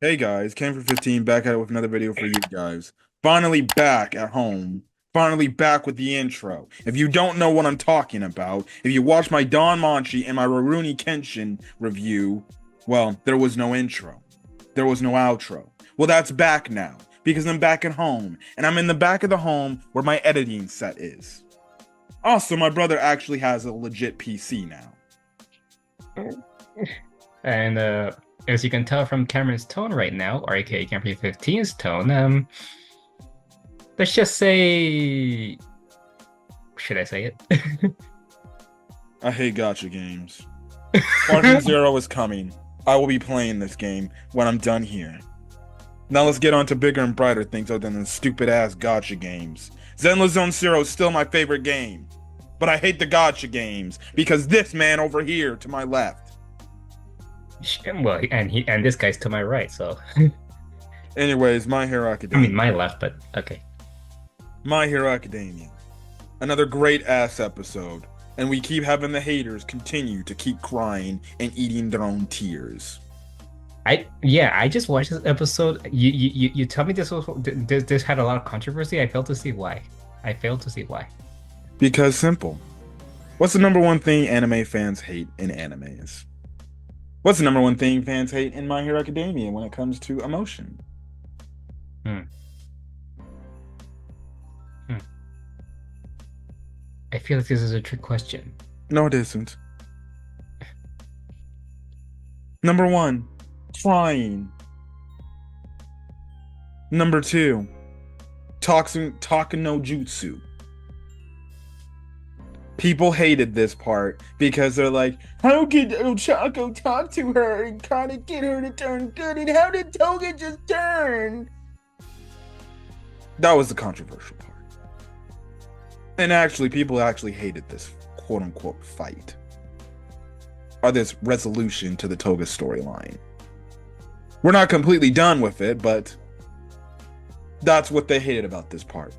Hey guys, Came for 15 back at it with another video for you guys. Finally back at home. Finally back with the intro. If you don't know what I'm talking about, if you watch my Don Manchi and my Rurouni Kenshin review, well, there was no intro. There was no outro. Well, that's back now because I'm back at home and I'm in the back of the home where my editing set is. Also, my brother actually has a legit PC now. And as you can tell from Cameron's tone right now, or aka Cameron 15's tone, let's just say, should I say it? I hate gotcha games. Spartan Zero is coming. I will be playing this game when I'm done here. Now let's get on to bigger and brighter things other than the stupid ass gotcha games. Zenless Zone Zero is still my favorite game. But I hate the gotcha games because this man over here to my left. Well, and this guy's to my right, so Anyways, My Hero I mean Academia. my left, but okay. My Hero Academia. Another great ass episode. And we keep having the haters continue to keep crying and eating their own tears. I just watched this episode. You tell me this had a lot of controversy. I failed to see why. I failed to see why. Because simple. What's the number one thing anime fans hate in animes? What's the number one thing fans hate in My Hero Academia when it comes to emotion? Hmm. Hmm. I feel like this is a trick question. No, it isn't. Number one, crying. Number two, talking no jutsu. People hated this part because they're like, how could Ochako talk to her and kind of get her to turn good? And how did Toga just turn? That was the controversial part. And actually, people actually hated this quote unquote fight. Or this resolution to the Toga storyline. We're not completely done with it, but that's what they hated about this part.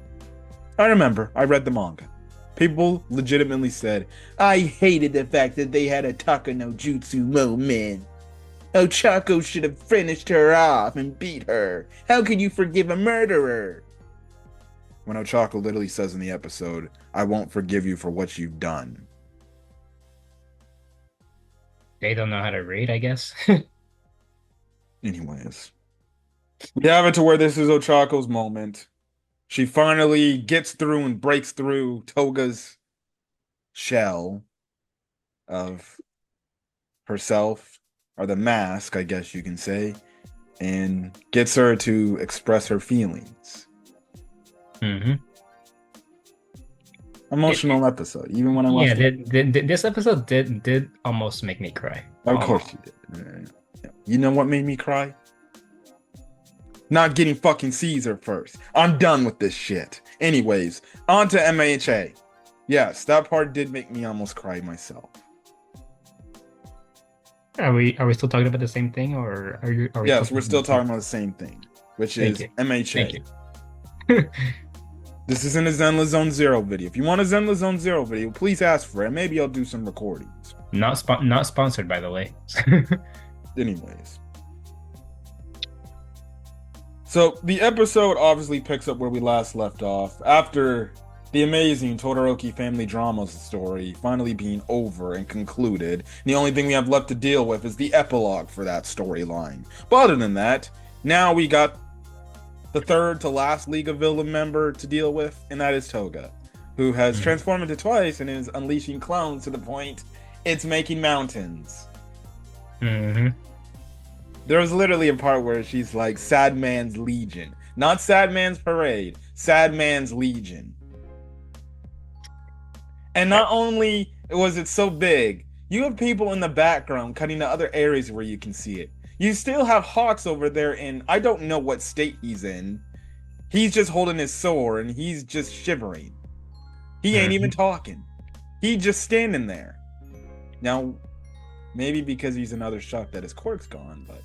I remember, I read the manga. People legitimately said, I hated the fact that they had a Taka no Jutsu moment. Ochako should have finished her off and beat her. How could you forgive a murderer? When Ochako literally says in the episode, I won't forgive you for what you've done. They don't know how to read, I guess. Anyways, we have it to where this is Ochako's moment. She finally gets through and breaks through Toga's shell of herself, or the mask, I guess you can say, and gets her to express her feelings. hmm Emotional episode, even when I Yeah, watched it. this episode did almost make me cry. Of course Almost. you did. Yeah. You know what made me cry? Not getting fucking Caesar first. I'm done with this shit. Anyways, on to MHA. Yes, that part did make me almost cry myself. Are we still talking about the same thing, or are we still Yes, we're talking still about talking something? about the same thing, which Thank is you. MHA. Thank you. This isn't a Zenless Zone Zero video. If you want a Zenless Zone Zero video, please ask for it. Maybe I'll do some recordings. Not sponsored, by the way. Anyways. So the episode obviously picks up where we last left off after the amazing Todoroki family drama story finally being over and concluded. The only thing we have left to deal with is the epilogue for that storyline. But other than that, now we got the third to last League of Villain member to deal with, and that is Toga, who has Mhm. transformed into twice and is unleashing clones to the point it's making mountains. Mhm. There was literally a part where she's like, Sad Man's Legion. Not Sad Man's Parade, Sad Man's Legion. And not only was it so big, you have people in the background cutting to other areas where you can see it. You still have Hawks over there in, I don't know what state he's in. He's just holding his sword and he's just shivering. He ain't even Mhm. talking. He's just standing there. Now, maybe because he's another shock that his quirk's gone, but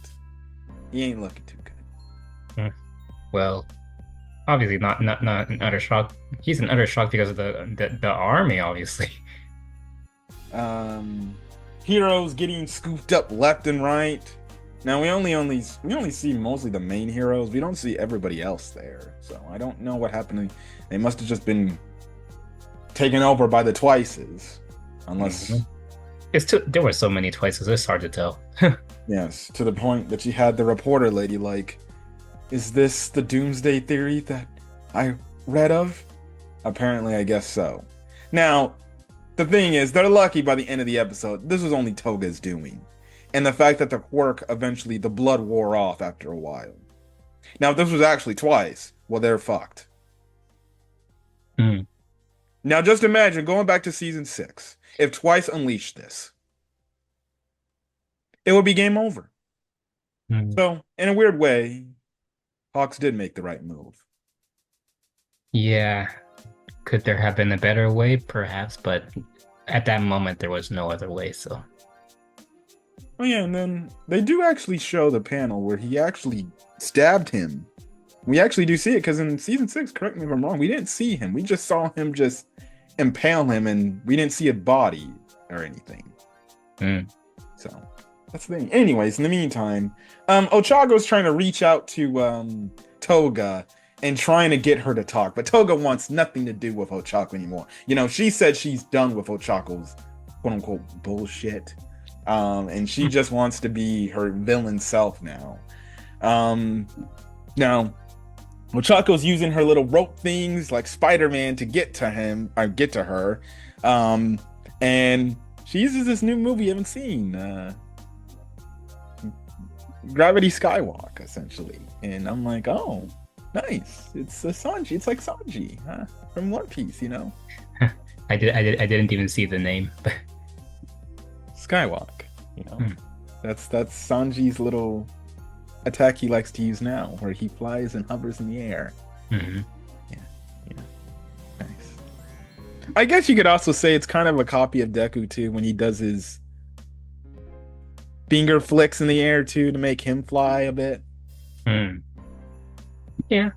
he ain't looking too good. Mm. Well, obviously not an utter shock. He's an utter shock because of the army, obviously. Um, Heroes getting scooped up left and right. Now we only see mostly the main heroes. We don't see everybody else there. So I don't know what happened. They must have just been taken over by the Twices, unless Mhm. There were so many twices. It's hard to tell. yes, to the point that you had the reporter lady like, is this the doomsday theory that I read of? Apparently, I guess so. Now, the thing is, they're lucky by the end of the episode. This was only Toga's doing. And the fact that the quirk eventually, the blood wore off after a while. Now, if this was actually Twice, well, they're fucked. Hmm. Now, just imagine going back to season 6. If Twice unleashed this, it would be game over. Hmm. So, in a weird way, Hawks did make the right move. Yeah. Could there have been a better way? Perhaps, but at that moment there was no other way, so. Oh yeah, and then they do actually show the panel where he actually stabbed him. We actually do see it because in season 6, correct me if I'm wrong, we didn't see him. We just saw him just impale him, and we didn't see a body or anything. Hmm. So that's the thing. Anyways, in the meantime, Ochago's trying to reach out to Toga and trying to get her to talk, but Toga wants nothing to do with Ochako anymore. You know, she said she's done with Ochako's quote unquote bullshit. And she just wants to be her villain self now. Now, Ochako's using her little rope things like Spider-Man to get to him or get to her. And she uses this new movie you haven't seen, Gravity Skywalk, essentially. And I'm like, oh, nice. It's a Sanji. It's like Sanji, huh? From One Piece, you know? I didn't even see the name. Skywalk, you know? Hmm. That's Sanji's little attack he likes to use now, where he flies and hovers in the air. Mm-hmm. Yeah, nice. I guess you could also say it's kind of a copy of Deku too, when he does his finger flicks in the air too to make him fly a bit. Hmm. Yeah.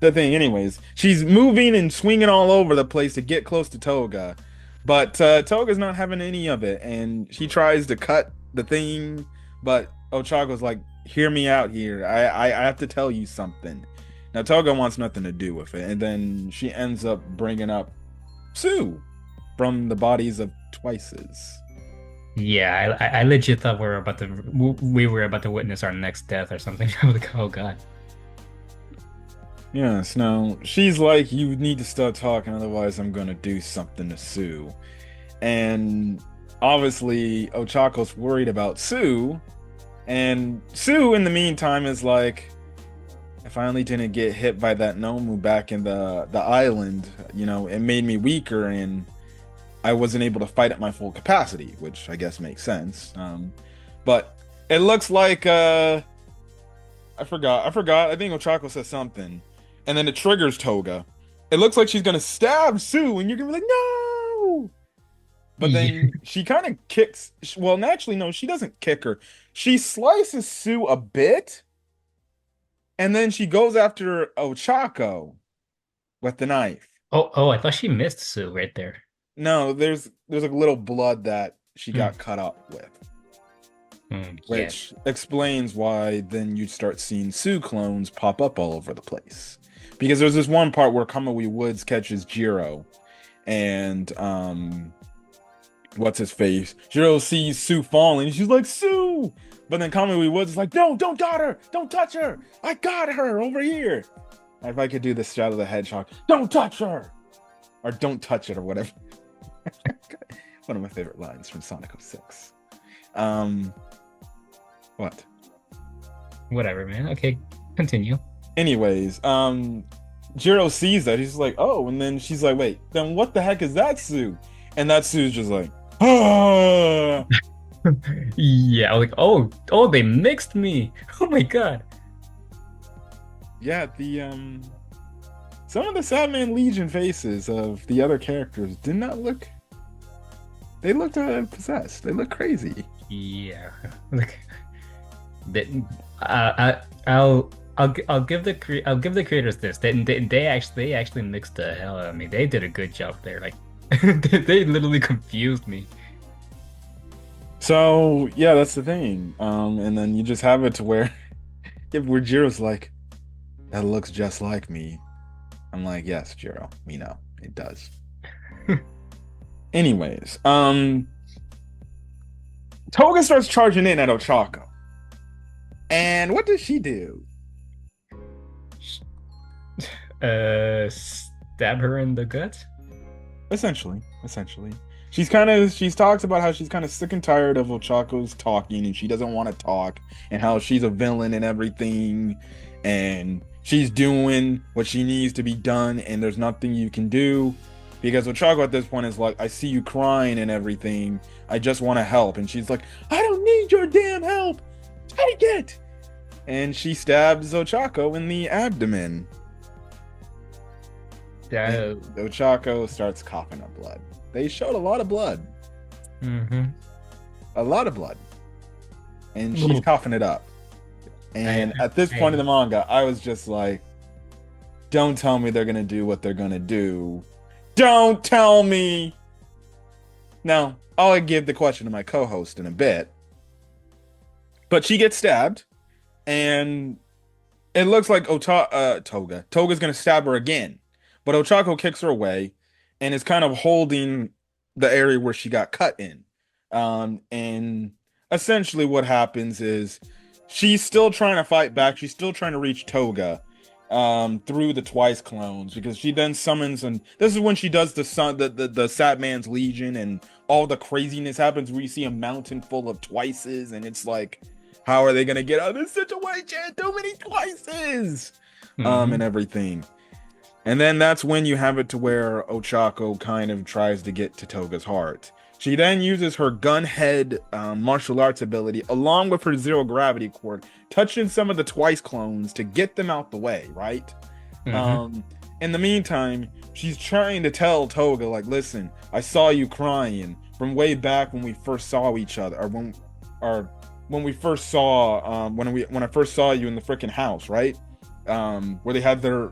The thing, anyways, she's moving and swinging all over the place to get close to Toga, but Toga's not having any of it, and she tries to cut the thing, but Ochako's like, hear me out here. I have to tell you something. Now Toga wants nothing to do with it, and then she ends up bringing up Sue from the bodies of Twices. Yeah, I legit thought we were about to witness our next death or something. I was like, oh god. Yes, now she's like, you need to start talking, otherwise I'm gonna do something to Sue. And obviously Ochako's worried about Sue, and Sue in the meantime is like, I finally didn't get hit by that Nomu back in the island, you know, it made me weaker and I wasn't able to fight at my full capacity, which I guess makes sense. But it looks like I forgot. I think Ochako says something, and then it triggers Toga. It looks like she's gonna stab Sue, and you're gonna be like, no. But then she kind of kicks. Well, naturally, no, she doesn't kick her. She slices Sue a bit, and then she goes after Ochako with the knife. Oh, I thought she missed Sue right there. No, there's a little blood that she Hmm. got cut up with. Yeah. Which explains why then you start seeing Sue clones pop up all over the place. Because there's this one part where Kamui Woods catches Jiro, and what's his face? Jiro sees Sue falling, and she's like, Sue! But then Kamui Woods is like, no, don't got her! Don't touch her! I got her over here! If I could do this Shadow the Hedgehog, don't touch her! Or don't touch it, or whatever. One of my favorite lines from Sonic 06. What? Whatever, man. Okay, continue. Anyways, Jiro sees that. He's like, oh, and then she's like, wait, then what the heck is that Sue? And that Sue's just like, ah! Yeah, I was like, oh, they mixed me. Oh my god. Yeah, some of the Sadman Legion faces of the other characters did not look. They looked possessed. They look crazy. Yeah. Like, I'll give the creators this. They actually mixed the hell out of me. They did a good job there. Like, they literally confused me. So yeah, that's the thing. And then you just have it to where if where Jiro's like, that looks just like me. I'm like, yes, Jiro, we know it does. Anyways, Toga starts charging in at Ochako. And what does she do? Stab her in the gut. Essentially. She's talks about how she's kind of sick and tired of Ochako's talking and she doesn't want to talk and how she's a villain and everything and she's doing what she needs to be done and there's nothing you can do because Ochako at this point is like, I see you crying and everything. I just want to help. And she's like, I don't need your damn help. Take it. And she stabs Ochako in the abdomen. Yeah. Ochako starts coughing up blood. They showed a lot of blood. Mm-hmm. A lot of blood. And she's coughing it up. And at this point in the manga, I was just like, don't tell me they're going to do what they're going to do. Don't tell me. Now, I'll give the question to my co-host in a bit. But she gets stabbed. And it looks like Toga's going to stab her again. But Ochako kicks her away and is kind of holding the area where she got cut in. And essentially what happens is she's still trying to fight back. She's still trying to reach Toga through the twice clones because she then summons, and this is when she does the Sat Man's Legion and all the craziness happens where you see a mountain full of twices and it's like, how are they going to get out of this situation? Too many twices! And everything. And then that's when you have it to where Ochako kind of tries to get to Toga's heart. She then uses her gunhead martial arts ability along with her zero gravity cord, touching some of the twice clones to get them out the way, right? In the meantime, she's trying to tell Toga, like, listen, I saw you crying from way back when we first saw each other, or when we first saw when I first saw you in the freaking house, right? Where they had their,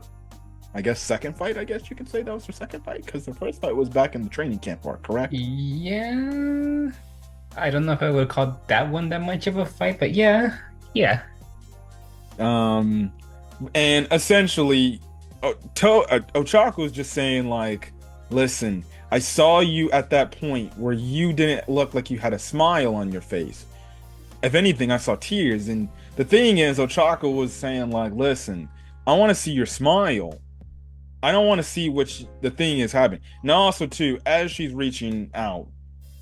I guess, second fight. I guess you could say that was their second fight because the first fight was back in the training camp part, correct? Yeah, I don't know if I would call that one that much of a fight, but yeah. And essentially, Ochako is just saying like, listen, I saw you at that point where you didn't look like you had a smile on your face. If anything, I saw tears. And the thing is, Ochako was saying like, listen, I want to see your smile. I don't want to see the thing is happening. Now, also too, as she's reaching out,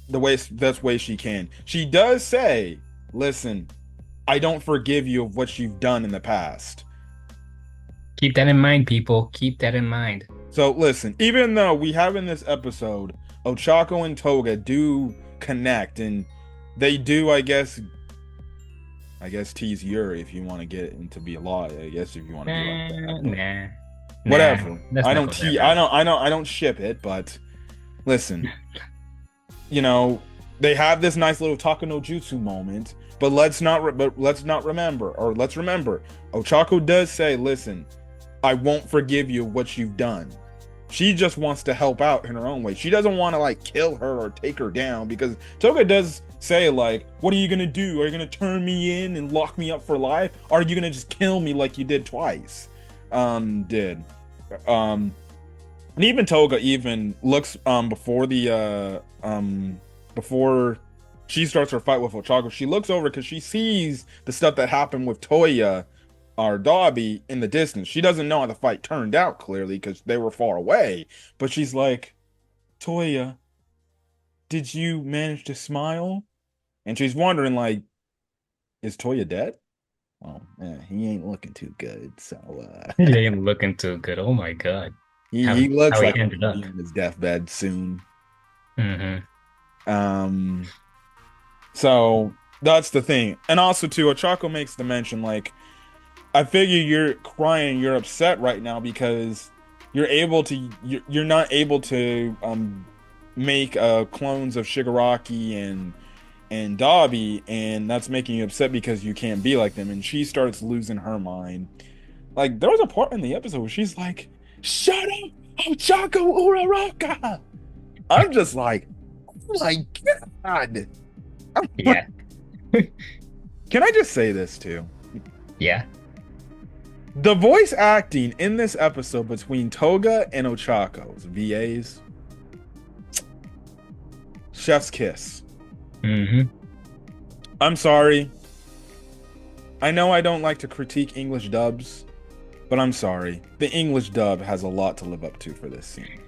best way she can, she does say, "Listen, I don't forgive you of what you've done in the past." Keep that in mind, people. Keep that in mind. So, listen, even though we have in this episode, Ochako and Toga do connect, and they do, I guess, tease Yuri if you want to get into be a law. I guess if you want to be like that. Whatever. I don't ship it, but listen, you know, they have this nice little Taka no Jutsu moment, but let's remember, Ochako does say, listen, I won't forgive you what you've done. She just wants to help out in her own way. She doesn't want to like kill her or take her down because Toga does say like, what are you going to do? Are you going to turn me in and lock me up for life? Or are you going to just kill me like you did twice? And even Toga even looks before she starts her fight with Ochako, she looks over because she sees the stuff that happened with Toya or Dobby in the distance. She doesn't know how the fight turned out clearly because they were far away, but she's like, Toya, did you manage to smile? And she's wondering like, is Toya dead? Well, he ain't looking too good. So he ain't looking too good. Oh my god, he looks like he'll be on his deathbed soon. So that's the thing, and also too, Ochako makes the mention like, I figure you're crying, you're upset right now because you're not able to make clones of Shigaraki and Dobby, and that's making you upset because you can't be like them. And she starts losing her mind. Like, there was a part in the episode where she's like, shut up, Ochako Uraraka! I'm just like, oh my god! Yeah. Can I just say this too? Yeah. The voice acting in this episode between Toga and Ochako's VAs, chef's kiss. Hmm. I'm sorry. I know I don't like to critique English dubs, but I'm sorry. The English dub has a lot to live up to for this scene.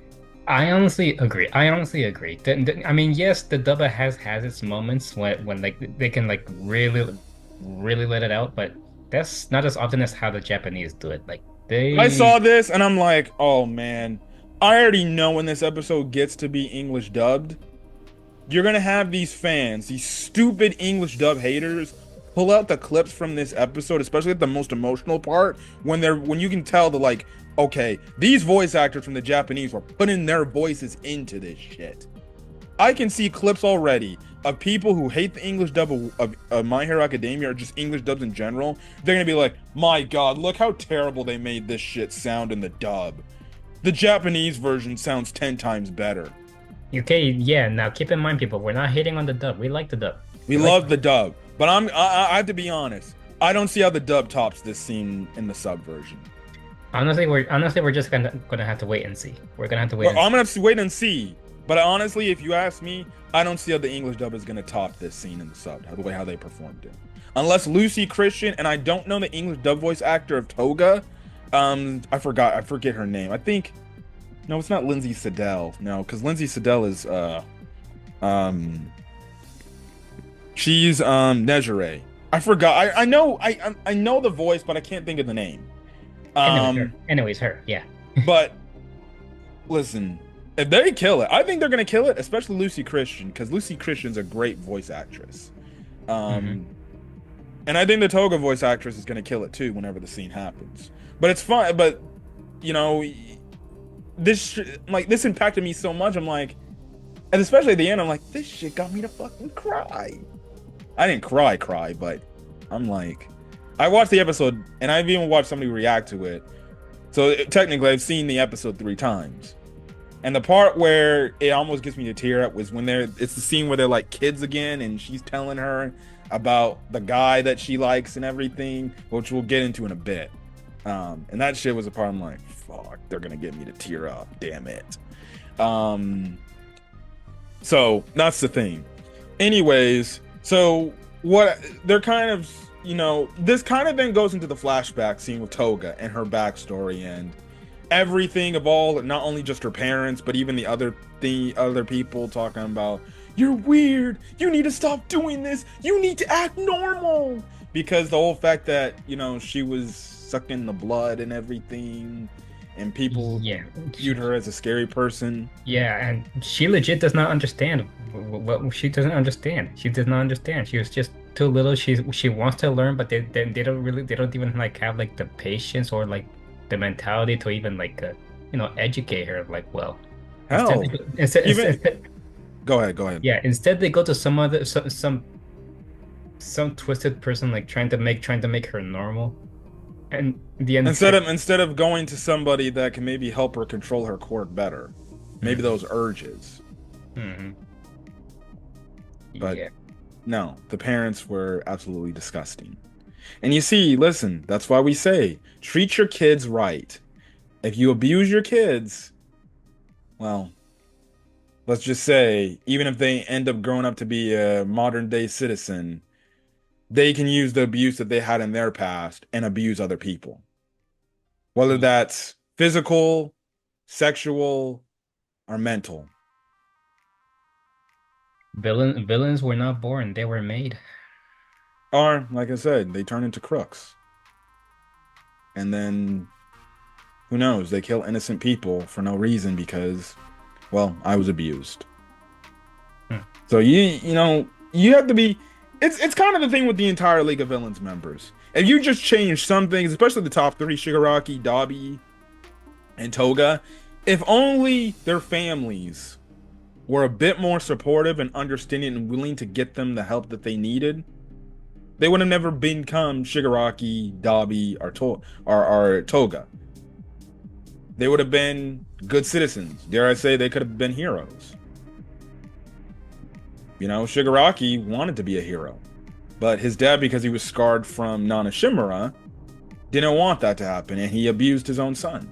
I honestly agree. I honestly agree. I mean, yes, the dubba has its moments when like they can like really let it out, but that's not as often as how the Japanese do it. Like I they, saw this and I'm like, oh man, I already know when this episode gets to be English dubbed, you're gonna have these fans, these stupid English dub haters, pull out the clips from this episode, especially at the most emotional part, when you can tell the like, okay, these voice actors from the Japanese were putting their voices into this shit. I can see clips already of people who hate the English dub of My Hero Academia or just English dubs in general. They're gonna be like, my god, look how terrible they made this shit sound in the dub. The Japanese version sounds 10 times better. okay, yeah. Now keep in mind, people, we're not hating on the dub. We like the dub. We love the dub, but I have to be honest. I don't see how the dub tops this scene in the sub version. Honestly we're just gonna have to wait and see. We're gonna have to wait. I'm gonna have to wait and see. But honestly, if you ask me, I don't see how the English dub is gonna top this scene in the sub, the way how they performed it. Unless Lucy Christian, and I don't know the English dub voice actor of Toga. I forget her name. I think no, it's not Lindsay Siddell. No, because Lindsay Siddell is she's Nejire. I forgot. I know the voice, but I can't think of the name. Anyways, her. Yeah. But listen, if they kill it, I think they're gonna kill it, especially Lucy Christian, because Lucy Christian's a great voice actress. And I think the Toga voice actress is gonna kill it too whenever the scene happens. But it's fun. But you know, this impacted me so much. I'm like, and especially at the end, I'm like, this shit got me to fucking cry. I didn't cry, but I'm like, I watched the episode and I've even watched somebody react to it. So technically, I've seen the episode 3 times. And the part where it almost gets me to tear up was when it's the scene where they're like kids again and she's telling her about the guy that she likes and everything, which we'll get into in a bit. And that shit was a part I'm like, fuck, they're gonna get me to tear up, damn it. So that's the thing. Anyways, so what they're kind of, this kind of then goes into the flashback scene with Toga and her backstory and everything of all, not only just her parents, but even the other people talking about, you're weird, you need to stop doing this, you need to act normal, because the whole fact that she was sucking the blood and everything, and people viewed her as a scary person. Yeah, and she legit does not understand what she doesn't understand. She does not understand. She was just too little. She wants to learn, but they don't even like have like the patience or like the mentality to even like educate her like well. Hell, instead, go ahead. Yeah, instead they go to some other some twisted person like trying to make her normal. And the end instead of going to somebody that can maybe help her control her quirk better, maybe those urges. But no, the parents were absolutely disgusting. And you see, listen, that's why we say treat your kids right. If you abuse your kids, well, let's just say, even if they end up growing up to be a modern day citizen, they can use the abuse that they had in their past and abuse other people. Whether that's physical, sexual, or mental. Villains were not born, they were made. Or, like I said, they turn into crooks. And then, who knows, they kill innocent people for no reason because, well, I was abused. So you have to be... It's kind of the thing with the entire League of Villains members. If you just change some things, especially the top 3, Shigaraki, Dabi, and Toga, if only their families were a bit more supportive and understanding and willing to get them the help that they needed, they would have never become Shigaraki, Dabi, or Toga. They would have been good citizens. Dare I say, they could have been heroes. Shigaraki wanted to be a hero, but his dad, because he was scarred from Nanashimura, didn't want that to happen, and he abused his own son.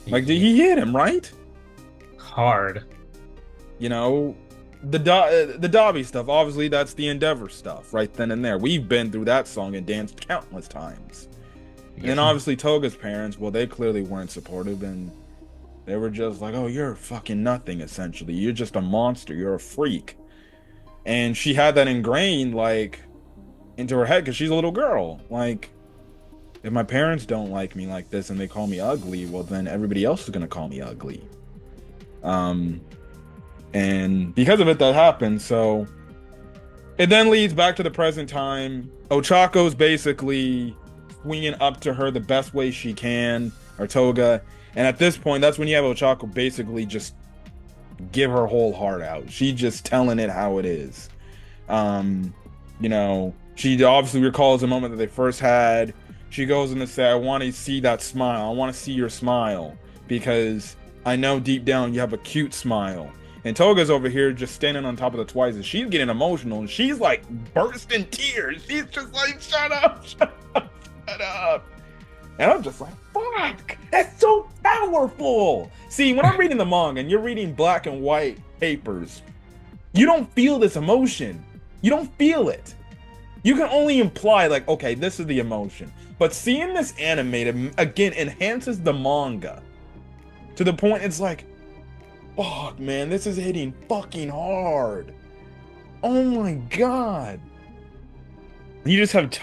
Like, Yeah. he hit him, right? Hard. The Dobby stuff, obviously that's the Endeavor stuff right then and there. We've been through that song and danced countless times. Yeah. And obviously Toga's parents, well, they clearly weren't supportive, and they were just like, oh, you're fucking nothing, essentially. You're just a monster. You're a freak. And she had that ingrained, like, into her head because she's a little girl. Like, if my parents don't like me like this and they call me ugly, well, then everybody else is going to call me ugly. And because of it, that happened. So it then leads back to the present time. Ochako's basically swinging up to her the best way she can, or Toga. And at this point, that's when you have Ochako basically just give her whole heart out. She just telling it how it is. She obviously recalls the moment that they first had. She goes in to say, I want to see that smile. I want to see your smile because I know deep down you have a cute smile. And Toga's over here just standing on top of the twice, and she's getting emotional, and she's like bursting tears. She's just like, shut up, shut up, shut up. And I'm just like, fuck, that's so powerful. See, when I'm reading the manga and you're reading black and white papers, you don't feel this emotion. You don't feel it. You can only imply, like, okay, this is the emotion. But seeing this animated, again, enhances the manga to the point it's like, fuck, man, this is hitting fucking hard. Oh my god. You just have,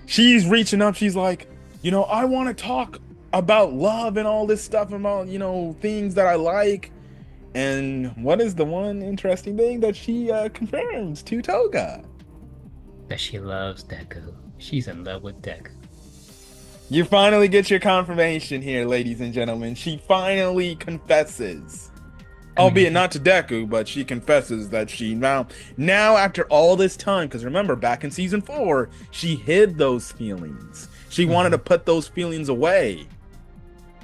she's reaching up, she's like, I want to talk about love and all this stuff, about, things that I like. And what is the one interesting thing that she confirms to Toga? That she loves Deku. She's in love with Deku. You finally get your confirmation here, ladies and gentlemen. She finally confesses. Albeit not to Deku, but she confesses that she now after all this time, because remember, back in season 4, she hid those feelings. She wanted to put those feelings away.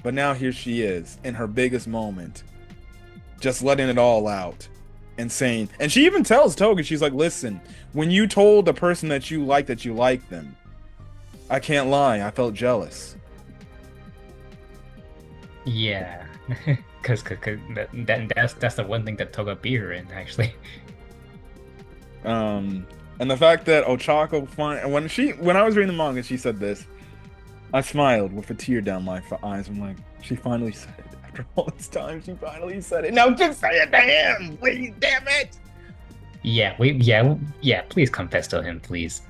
But now here she is in her biggest moment, just letting it all out and saying, and she even tells Toga, she's like, listen, when you told the person that you like them, I can't lie, I felt jealous. Yeah. Because that's the one thing that Toga beat her in, actually. And the fact that Ochako when I was reading the manga, she said this. I smiled with a tear down my eyes. I'm like, she finally said it. After all this time, she finally said it. Now just say it to him, please, damn it. Yeah, please confess to him, please.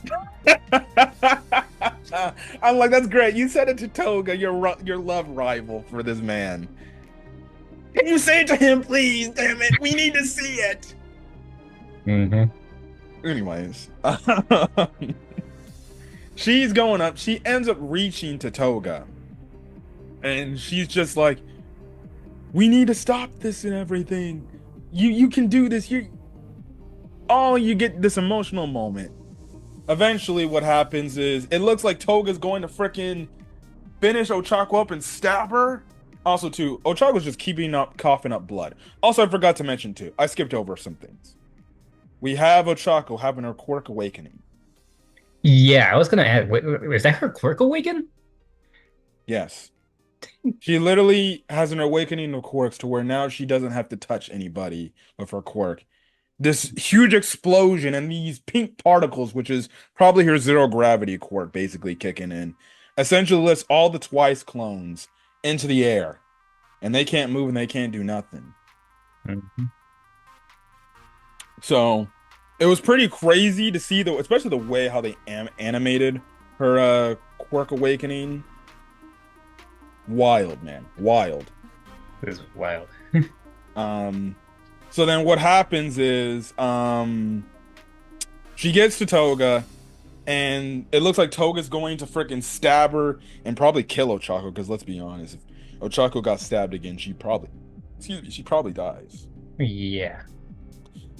I'm like, that's great. You said it to Toga, your love rival for this man. Can you say it to him, please? Damn it, we need to see it. Anyways, she's going up. She ends up reaching to Toga, and she's just like, "We need to stop this and everything. You can do this. You get this emotional moment." Eventually, what happens is it looks like Toga's going to frickin' finish Ochako up and stab her. Also, too, Ochako's just coughing up blood. Also, I forgot to mention, too, I skipped over some things. We have Ochako having her quirk awakening. Yeah, I was gonna add, is that her quirk awaken? Yes. She literally has an awakening of quirks to where now she doesn't have to touch anybody with her quirk. This huge explosion and these pink particles, which is probably her zero gravity quirk, basically kicking in, essentially lifts all the Twice clones into the air, and they can't move and they can't do nothing. So it was pretty crazy to see, especially the way how they animated her quirk awakening. Wild, man, wild. This is wild. So then what happens is she gets to Toga, and it looks like Toga's going to freaking stab her and probably kill Ochako, because let's be honest, if Ochako got stabbed again, she probably dies. Yeah.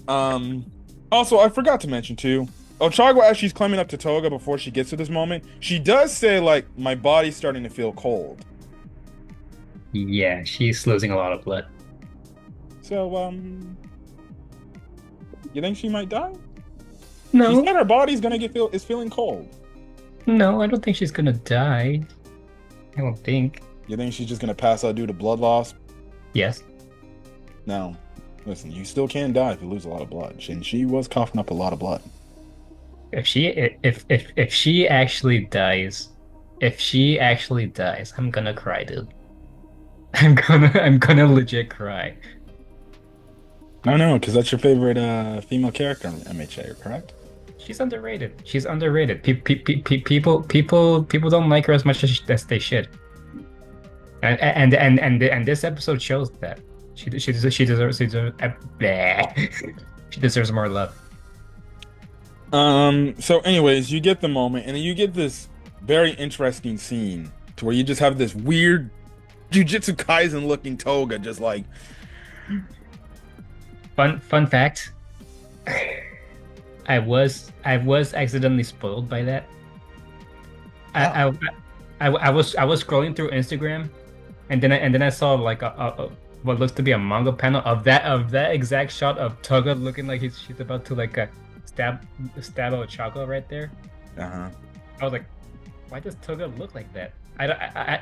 Also, I forgot to mention too, Ochako, as she's climbing up to Toga before she gets to this moment, she does say, like, my body's starting to feel cold. Yeah, she's losing a lot of blood. So, You think she might die? She No, said her body's gonna is feeling cold. no, I don't think she's gonna die. I don't think. You think she's just gonna pass out due to blood loss? Yes. No. Listen, you still can die if you lose a lot of blood. And she was coughing up a lot of blood. If she actually dies, I'm gonna cry, dude. I'm gonna legit cry. I know, because that's your favorite female character in MHA, correct? She's underrated. She's underrated. People don't like her as much as they should. And this episode shows that she deserves more love. So anyways, you get the moment, and then you get this very interesting scene to where you just have this weird Jujutsu Kaisen looking Toga just like Fun fact. I was accidentally spoiled by that. I was scrolling through Instagram, and then I saw like a what looks to be a manga panel of that exact shot of Toga looking like she's about to like stab Ochako right there. uh-huh. I was like, why does Toga look like that? I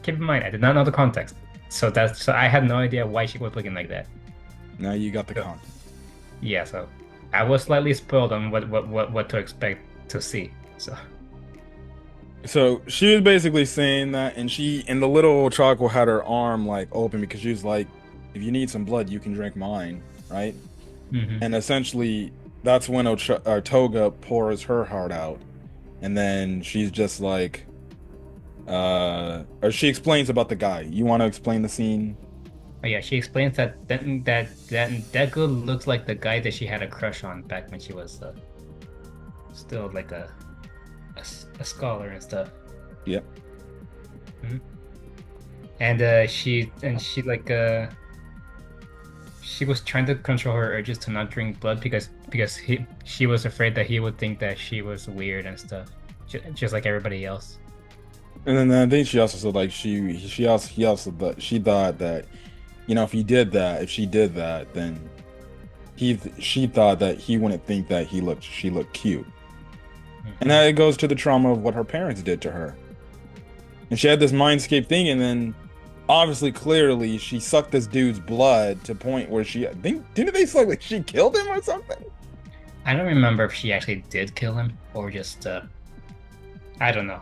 keep in mind I did not know the context, so I had no idea why she was looking like that. Now you got the content. Yeah, so I was slightly spoiled on what to expect to see. So she was basically saying that, and the little Ochako had her arm like open because she was like, if you need some blood, you can drink mine, right? Mm-hmm. And essentially, that's when Toga pours her heart out, and then she's just like, or she explains about the guy. You want to explain the scene? Oh yeah, she explains that Deku looks like the guy that she had a crush on back when she was still like a scholar and stuff. Yep. Mm-hmm. And she like she was trying to control her urges to not drink blood because she was afraid that he would think that she was weird and stuff, just like everybody else. And then I think she also said like she thought that, you know, if she did that, then she thought that he wouldn't think that she looked cute. Mm-hmm. And that goes to the trauma of what her parents did to her. And she had this mindscape thing, and then obviously clearly she sucked this dude's blood to a point where didn't they say like she killed him or something? I don't remember if she actually did kill him or just I don't know.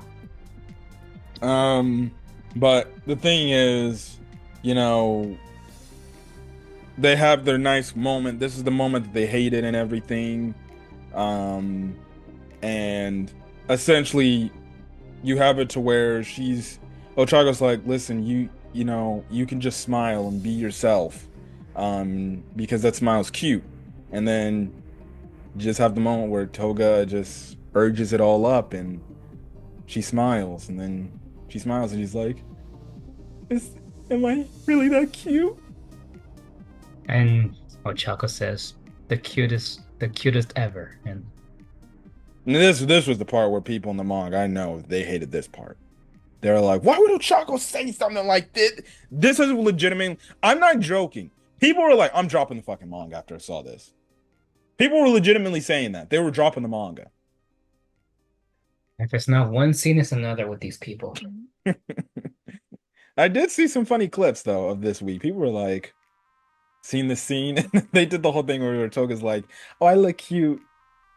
But the thing is, you know, they have their nice moment. This is the moment that they hated and everything. And essentially you have it to where Ochako's like, listen, you know, you can just smile and be yourself, because that smile's cute. And then you just have the moment where Toga just urges it all up, and she smiles, and then she smiles, and she's like, am I really that cute? And Ochako says, the cutest ever. And this was the part where people in the manga, I know, they hated this part. They're like, why would Ochako say something like this? This is legitimate. I'm not joking. People were like, I'm dropping the fucking manga after I saw this. People were legitimately saying that. They were dropping the manga. If it's not one scene, it's another with these people. I did see some funny clips, though, of this week. People were like, seen this scene? And they did the whole thing where Toga's like, oh, I look cute.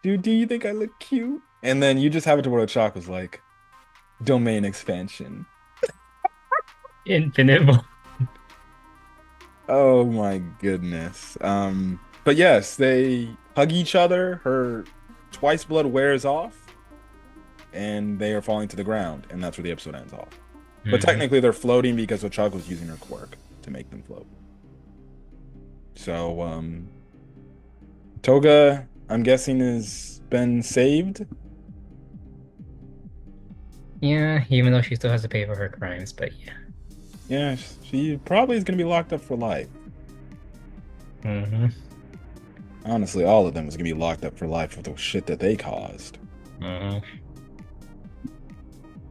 Dude, do you think I look cute? And then you just have it to where Ochako's like, domain expansion. Infinite. Oh my goodness. But yes, they hug each other. Her twice blood wears off, and they are falling to the ground, and that's where the episode ends off. Mm-hmm. But technically, they're floating because Ochako's using her quirk to make them float. So, Toga, I'm guessing, has been saved. Yeah, even though she still has to pay for her crimes, but yeah. Yeah, she probably is going to be locked up for life. Mm-hmm. Honestly, all of them is going to be locked up for life for the shit that they caused. Mm-hmm.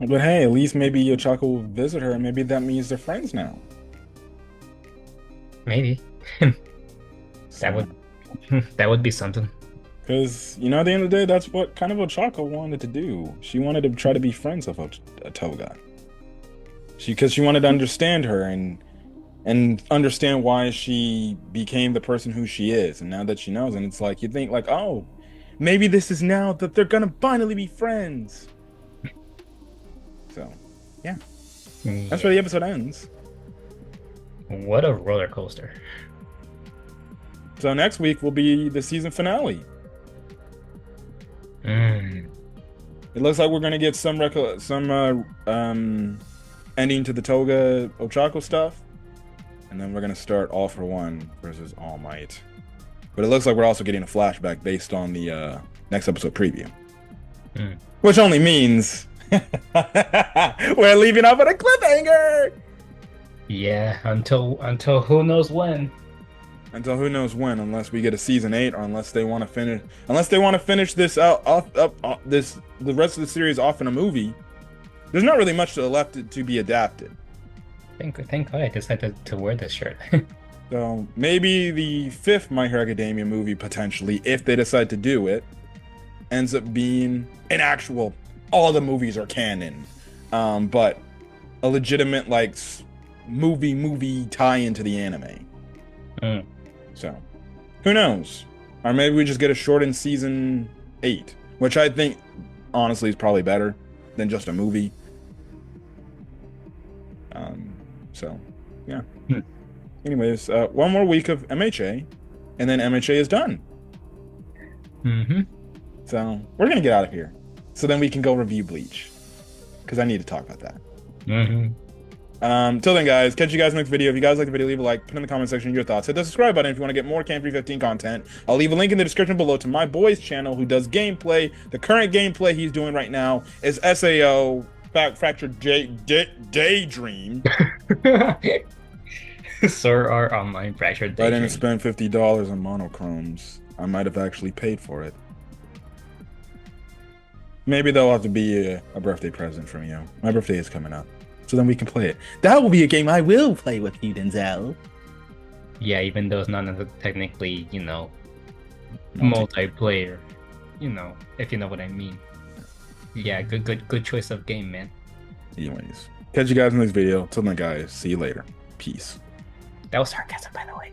But hey, at least maybe Ochako will visit her, and maybe that means they're friends now. Maybe. That would be something. Because, at the end of the day, that's what kind of Ochako wanted to do. She wanted to try to be friends with Toga. Because she wanted to understand her and understand why she became the person who she is. And now that she knows, and it's like, you think like, oh, maybe this is now that they're gonna finally be friends. So, yeah. That's where the episode ends. What a roller coaster. So next week will be the season finale. Mm. It looks like we're gonna get some ending to the Toga Ochako stuff, and then we're gonna start All for One versus All Might. But it looks like we're also getting a flashback based on the next episode preview, which only means we're leaving off at a cliffhanger. Yeah, until who knows when. Until who knows when, unless we get a season 8, or unless they want to finish this out the rest of the series off in a movie. There's not really much left to be adapted. Thank God I decided to wear this shirt. So maybe the 5th My Hero Academia movie, potentially, if they decide to do it, ends up being an actual, all the movies are canon, but a legitimate like movie tie into the anime. So, who knows? Or maybe we just get a shortened season 8, which I think, honestly, is probably better than just a movie. So, yeah. Anyways, one more week of MHA, and then MHA is done. So, we're going to get out of here. So then we can go review Bleach. Because I need to talk about that. Till then, guys, catch you guys next video. If you guys like the video, leave a like, put in the comment section your thoughts, hit the subscribe button if you want to get more Camp 315 content. I'll leave a link in the description below to my boy's channel who does gameplay. The current gameplay he's doing right now is SAO Fractured Daydream. Sir, our online Fractured Daydream. I didn't spend $50 on monochromes. I might have actually paid for it. Maybe that'll have to be a birthday present from you. My birthday is coming up. So then we can play it. That will be a game I will play with you, Denzel. Yeah, even though it's not technically, multiplayer. If you know what I mean. Yeah, good choice of game, man. Anyways, catch you guys in this video. Till then, guys, see you later. Peace. That was sarcasm, by the way.